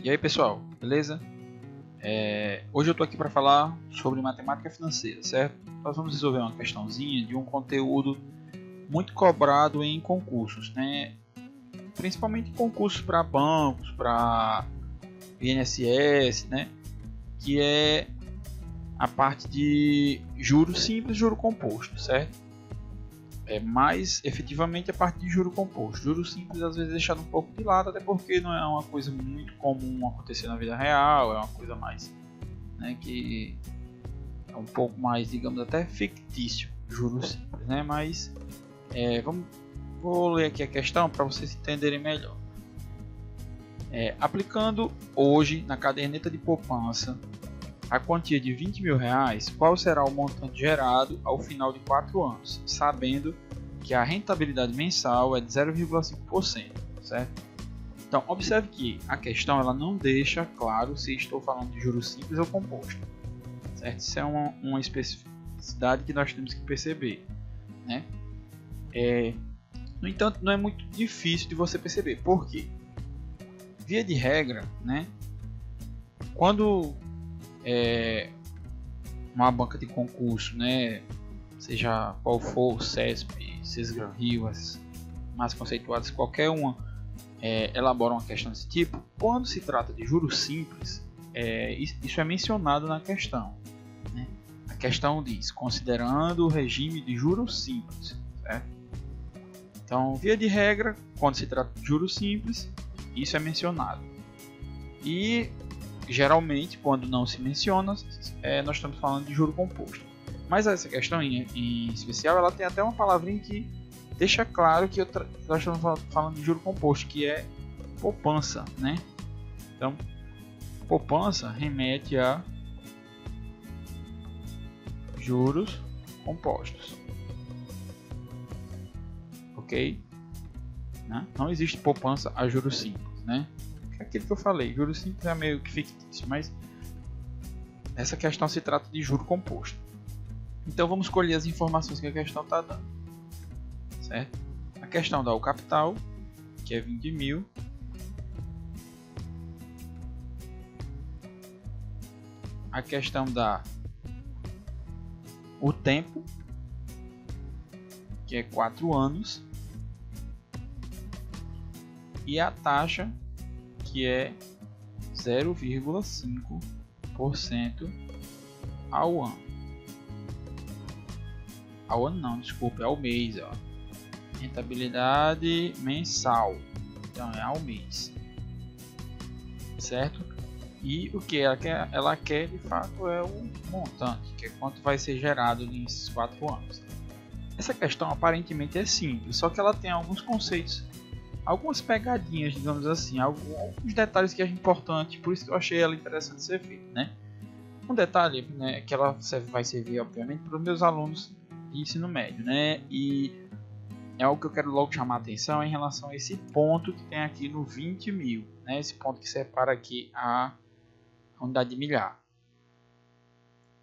E aí pessoal, beleza? Hoje eu estou aqui para falar sobre matemática financeira, certo? Nós vamos resolver uma questãozinha de um conteúdo muito cobrado em concursos, né? Principalmente concursos para bancos, para INSS, né? Que é a parte de juros simples e juro composto, certo? Mais efetivamente a parte de juro composto. Juros simples às vezes é deixado um pouco de lado, até porque não é uma coisa muito comum acontecer na vida real, é uma coisa mais, né, que é um pouco mais, digamos, até fictício, juros simples, né? Mas vou ler aqui a questão para vocês entenderem melhor. Aplicando hoje na caderneta de poupança a quantia de R$20.000, qual será o montante gerado ao final de 4 anos, sabendo que a rentabilidade mensal é de 0,5%, certo? Então, observe que a questão ela não deixa claro se estou falando de juros simples ou composto, certo? Isso é uma especificidade que nós temos que perceber, né? No entanto, não é muito difícil de você perceber, por quê? Via de regra, né? Quando uma banca de concurso, né, seja qual for, o CESP, Sesgran Rio, as mais conceituadas, qualquer uma elabora uma questão desse tipo. Quando se trata de juros simples, isso é mencionado na questão, né? A questão diz, considerando o regime de juros simples, certo? Então, via de regra, quando se trata de juros simples, isso é mencionado. E geralmente, quando não se menciona, nós estamos falando de juro composto. Mas essa questão em especial, ela tem até uma palavrinha que deixa claro que nós estamos falando de juro composto, que é poupança, né? Então, poupança remete a juros compostos. Ok? Não existe poupança a juros simples, né? Aquilo que eu falei, juros simples é meio que fictício, mas essa questão se trata de juro composto. Então vamos escolher as informações que a questão está dando, certo? A questão dá o capital, que é 20.000, a questão dá o tempo, que é 4 anos, e a taxa, que é 0,5% ao ano. Ao ano não, desculpa, é ao mês, ó. Rentabilidade mensal, então é ao mês, certo? E o que ela quer de fato é o montante, que é quanto vai ser gerado nesses 4 anos. Essa questão aparentemente é simples, só que ela tem alguns conceitos, algumas pegadinhas, digamos assim, alguns detalhes que é importante, por isso que eu achei ela interessante ser feita, né? Um detalhe, né, que ela vai servir, obviamente, para os meus alunos de ensino médio, né? E é algo que eu quero logo chamar a atenção em relação a esse ponto que tem aqui no 20.000, né? Esse ponto que separa aqui a unidade de milhar.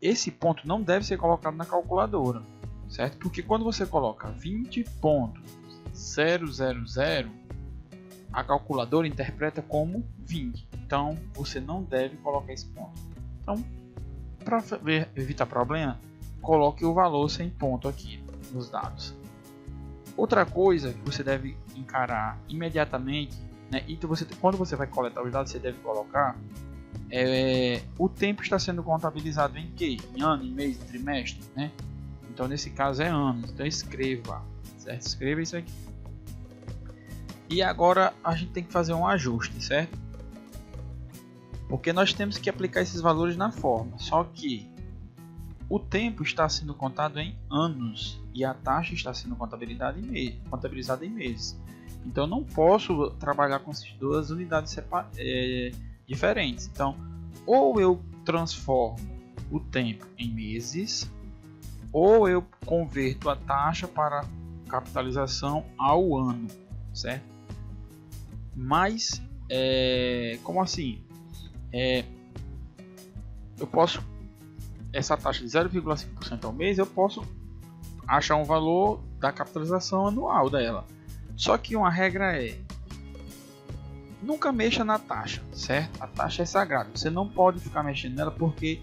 Esse ponto não deve ser colocado na calculadora, certo? Porque quando você coloca 20.000, a calculadora interpreta como 20. Então, você não deve colocar esse ponto. Então, para evitar problema, coloque o valor sem ponto aqui nos dados. Outra coisa que você deve encarar imediatamente, né? Então quando você vai coletar os dados, você deve colocar o tempo está sendo contabilizado em quê? Em ano, em mês, em trimestre, né? Então, nesse caso é anos. Então, escreva, certo? Escreva isso aqui. E agora a gente tem que fazer um ajuste, certo? Porque nós temos que aplicar esses valores na forma. Só que o tempo está sendo contado em anos e a taxa está sendo contabilizada em meses. Então não posso trabalhar com essas duas unidades diferentes. Então, ou eu transformo o tempo em meses, ou eu converto a taxa para capitalização ao ano, certo? Mas, como assim? Eu posso, essa taxa de 0,5% ao mês, eu posso achar um valor da capitalização anual dela. Só que uma regra é, Nunca mexa na taxa, certo? A taxa é sagrada, você não pode ficar mexendo nela porque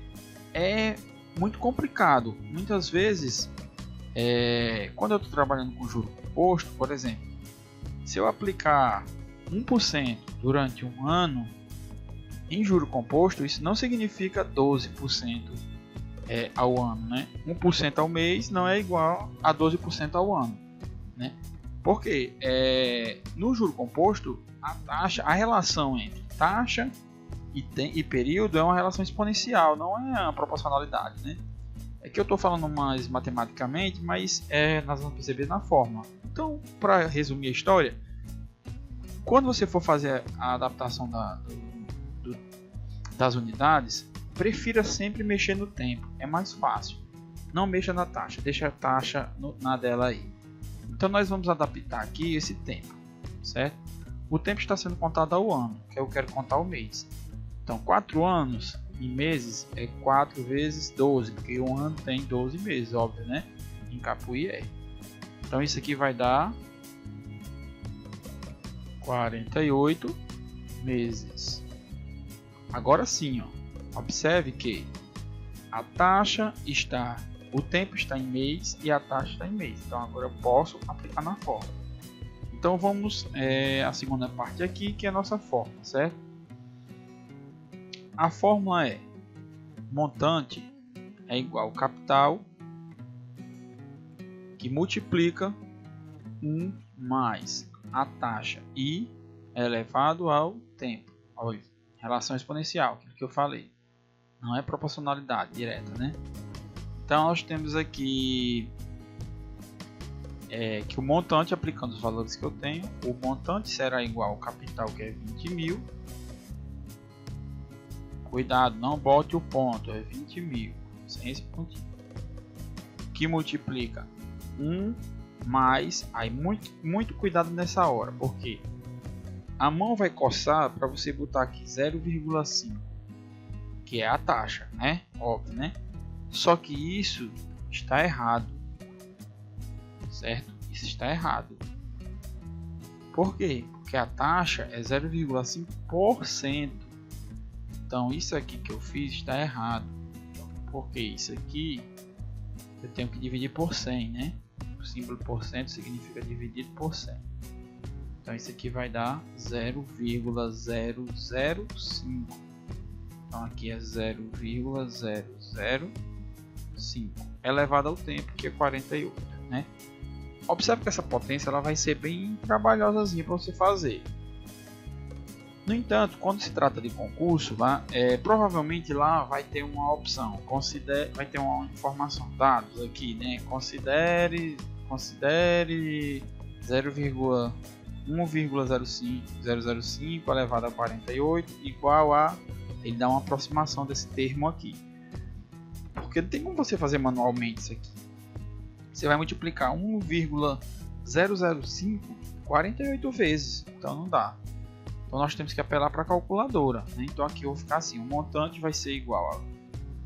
é muito complicado. Muitas vezes, quando eu estou trabalhando com juro composto, por exemplo, se eu aplicar 1% durante um ano em juro composto, isso não significa 12% ao ano, né? 1% ao mês não é igual a 12% ao ano, né? Porque no juro composto, a relação entre taxa e período é uma relação exponencial, não é uma proporcionalidade, né? É que eu estou falando mais matematicamente, mas nós vamos perceber na fórmula. Então, para resumir a história, quando você for fazer a adaptação das unidades, prefira sempre mexer no tempo, é mais fácil. Não mexa na taxa, deixa a taxa na dela aí. Então nós vamos adaptar aqui esse tempo, certo? O tempo está sendo contado ao ano, que eu quero contar o mês. Então 4 anos em meses é 4 vezes 12, porque um ano tem 12 meses, óbvio, né? Em Capuí é. Então isso aqui vai dar 48 meses. Agora sim, ó, observe que a taxa está, o tempo está em mês e a taxa está em mês. Então agora eu posso aplicar na fórmula. Então vamos a segunda parte aqui, que é a nossa fórmula, certo? A fórmula é montante é igual ao capital que multiplica 1 mais a taxa I elevado ao tempo. Olha, relação exponencial, aquilo que eu falei. Não é proporcionalidade direta, né? Então nós temos aqui que o montante, aplicando os valores que eu tenho, o montante será igual ao capital, que é 20 mil. Cuidado, não bote o ponto, é 20 mil, sem esse pontinho. Que multiplica 1 mais, aí muito cuidado nessa hora, porque a mão vai coçar para você botar aqui 0,5, que é a taxa, né? Óbvio, né? Só que isso está errado, certo? Isso está errado. Por quê? Porque a taxa é 0,5%. Então isso aqui que eu fiz está errado. Porque isso aqui eu tenho que dividir por 100, né? O símbolo por cento significa dividido por 100. Então isso aqui vai dar 0,005. Então aqui é 0,005 elevado ao tempo, que é 48, né? Observe que essa potência ela vai ser bem trabalhosazinha para você fazer. No entanto, quando se trata de concurso, provavelmente lá vai ter uma opção, vai ter uma informação, dados aqui, né? Considere 0,1,005 elevado a 48 igual a... Ele dá uma aproximação desse termo aqui. Porque não tem como você fazer manualmente isso aqui. Você vai multiplicar 1,005 48 vezes. Então não dá. Então nós temos que apelar para a calculadora, né? Então aqui eu vou ficar assim. O montante vai ser igual a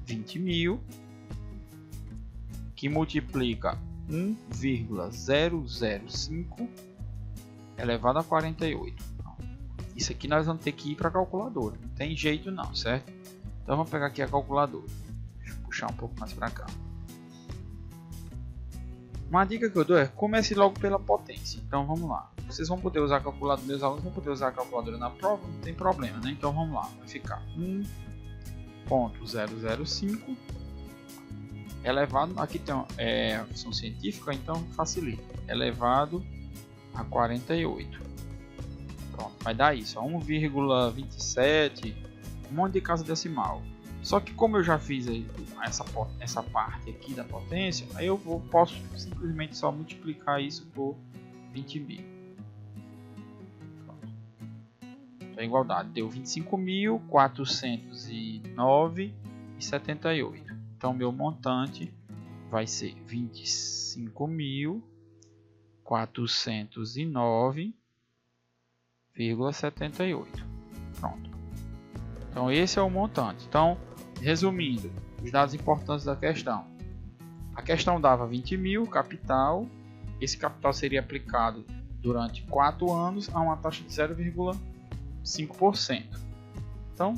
20 mil. Que multiplica 1,005 elevado a 48. Isso aqui nós vamos ter que ir para a calculadora. Não tem jeito não, certo? Então vamos pegar aqui a calculadora. Deixa eu puxar um pouco mais para cá. Uma dica que eu dou é comece logo pela potência. Então vamos lá. Vocês vão poder usar a calculadora, meus alunos vão poder usar a calculadora na prova, não tem problema, né? Então vamos lá. Vai ficar 1,005 elevado, aqui tem a função científica, então facilita. Elevado a 48. Pronto, vai dar isso, 1,27, um monte de casa decimal. Só que como eu já fiz aí essa parte aqui da potência, aí eu posso simplesmente só multiplicar isso por 20 mil. Então a igualdade deu 25.409,78. Então meu montante vai ser 25.409,78. Pronto. Então esse é o montante. Então, resumindo, os dados importantes da questão. A questão dava 20 mil, capital. Esse capital seria aplicado durante 4 anos a uma taxa de 0,5%. 5%. Então,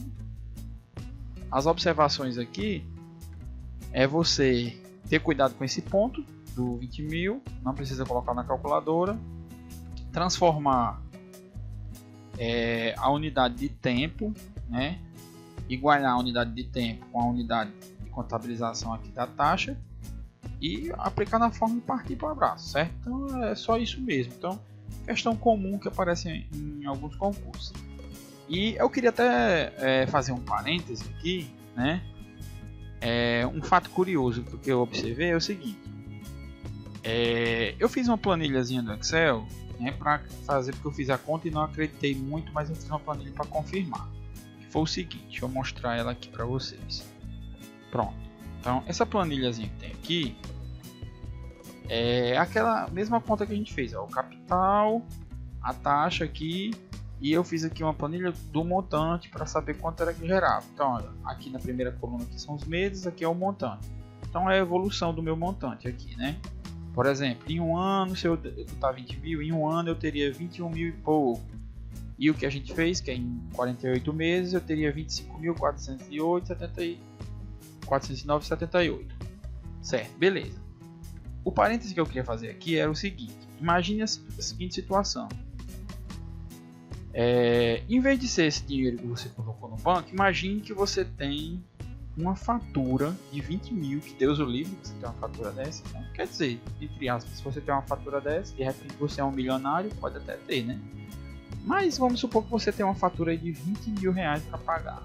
as observações aqui é você ter cuidado com esse ponto do 20 mil, não precisa colocar na calculadora, transformar a unidade de tempo, né? Igualar a unidade de tempo com a unidade de contabilização aqui da taxa e aplicar na forma de partir para o abraço, certo? Então é só isso mesmo. Então, questão comum que aparece em alguns concursos. E eu queria até fazer um parêntese aqui, né? Um fato curioso que eu observei é o seguinte: eu fiz uma planilhazinha do Excel, né, para fazer, porque eu fiz a conta e não acreditei muito, mas eu fiz uma planilha para confirmar. Que foi o seguinte, deixa eu mostrar ela aqui para vocês. Pronto. Então essa planilhazinha que tem aqui é aquela mesma conta que a gente fez, ó, o capital, a taxa aqui, e eu fiz aqui uma planilha do montante para saber quanto era que gerava. Então, olha, aqui na primeira coluna aqui são os meses, aqui é o montante. Então é a evolução do meu montante aqui, né? Por exemplo, em um ano, se eu botar 20 mil, em um ano eu teria 21 mil e pouco. E o que a gente fez, que é em 48 meses, eu teria 25.409,78. Certo, beleza. O parêntese que eu queria fazer aqui era o seguinte: imagine a seguinte situação. Em vez de ser esse dinheiro que você colocou no banco, imagine que você tem uma fatura de 20 mil, que Deus o livre, você tem uma fatura dessa, né? Quer dizer, entre aspas, se você tem uma fatura dessa, de repente você é um milionário, pode até ter, né? Mas vamos supor que você tem uma fatura de 20 mil reais para pagar,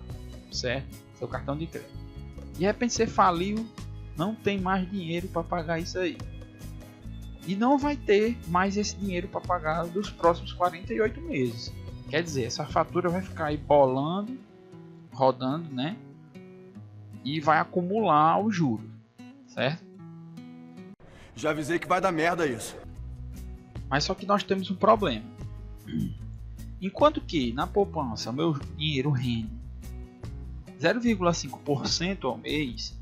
certo? Seu cartão de crédito. De repente você faliu, não tem mais dinheiro para pagar isso aí. E não vai ter mais esse dinheiro para pagar dos próximos 48 meses. Quer dizer, essa fatura vai ficar aí bolando, rodando, né? E vai acumular o juro, certo? Já avisei que vai dar merda isso. Mas só que nós temos um problema. Enquanto que na poupança meu dinheiro rende 0,5% ao mês,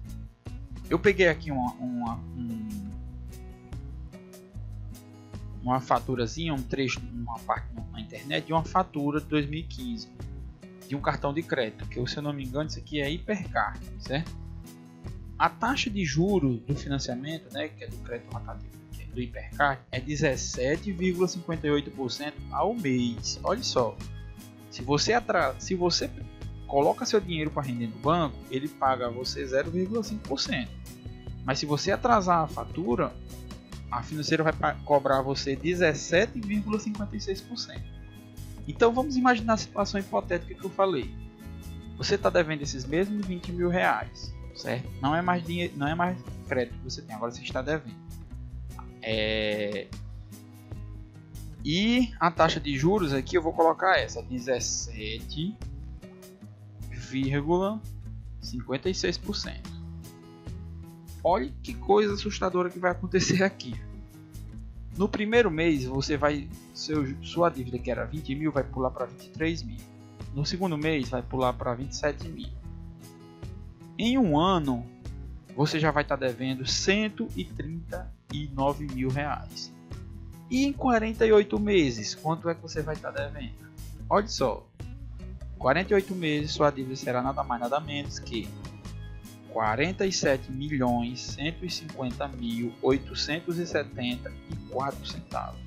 eu peguei aqui uma faturazinha, um trecho, uma parte na internet de uma fatura de 2015 de um cartão de crédito, que se eu não me engano isso aqui é Hipercar, certo? A taxa de juros do financiamento, né, que é do crédito rotativo, que é do Hipercar, é 17,58% ao mês. Olha só, se você coloca seu dinheiro para render no banco, ele paga a você 0,5%. Mas se você atrasar a fatura, a financeira vai cobrar você 17,56%. Então vamos imaginar a situação hipotética que eu falei. Você está devendo esses mesmos 20 mil reais, certo? Não é mais dinheiro, não é mais crédito que você tem, agora você está devendo. E a taxa de juros aqui eu vou colocar essa, 17,56%. Olha que coisa assustadora que vai acontecer aqui. No primeiro mês, você vai, sua dívida que era 20 mil vai pular para 23 mil. No segundo mês, vai pular para 27 mil. Em um ano, você já vai estar devendo 139 mil reais. E em 48 meses, quanto é que você vai estar devendo? Olha só, 48 meses, sua dívida será nada mais nada menos que 47.150.870,04 centavos.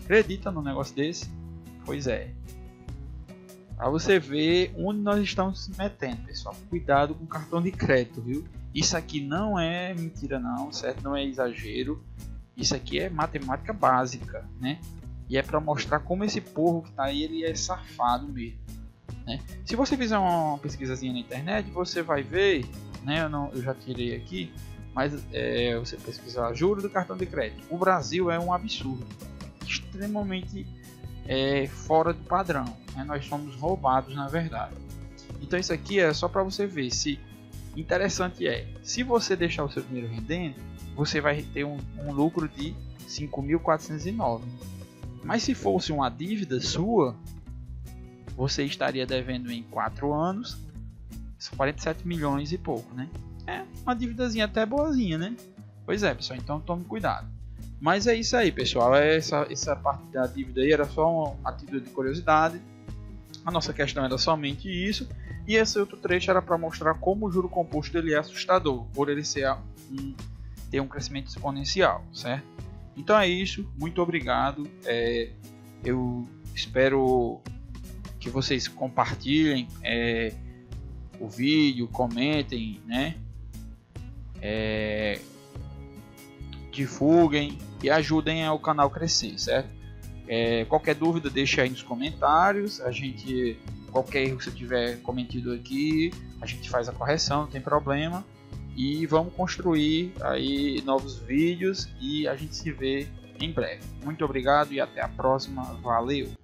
Acredita num negócio desse? Pois é. Para você ver onde nós estamos se metendo, pessoal. Cuidado com o cartão de crédito, viu? Isso aqui não é mentira não, certo? Não é exagero. Isso aqui é matemática básica, né? E é para mostrar como esse povo que está aí, ele é safado mesmo. Né? Se você fizer uma pesquisazinha na internet, você vai ver, né? Eu já tirei aqui, mas você pesquisar juros do cartão de crédito. O Brasil é um absurdo, extremamente fora do padrão, né? Nós somos roubados na verdade. Então isso aqui é só para você ver se interessante se você deixar o seu dinheiro rendendo, você vai ter um lucro de 5.409. Mas se fosse uma dívida sua, você estaria devendo em 4 anos 47 milhões e pouco, né? É uma dívidazinha até boazinha, né? Pois é, pessoal, então tome cuidado. Mas é isso aí, pessoal. Essa parte da dívida aí era só uma título de curiosidade. A nossa questão era somente isso. E esse outro trecho era para mostrar como o juro composto ele é assustador, por ele ter um crescimento exponencial, certo? Então é isso. Muito obrigado. Eu espero que vocês compartilhem o vídeo, comentem, né? Divulguem e ajudem o canal a crescer, certo? Qualquer dúvida deixa aí nos comentários. Qualquer erro que você tiver cometido aqui, a gente faz a correção, não tem problema. E vamos construir aí novos vídeos e a gente se vê em breve. Muito obrigado e até a próxima. Valeu!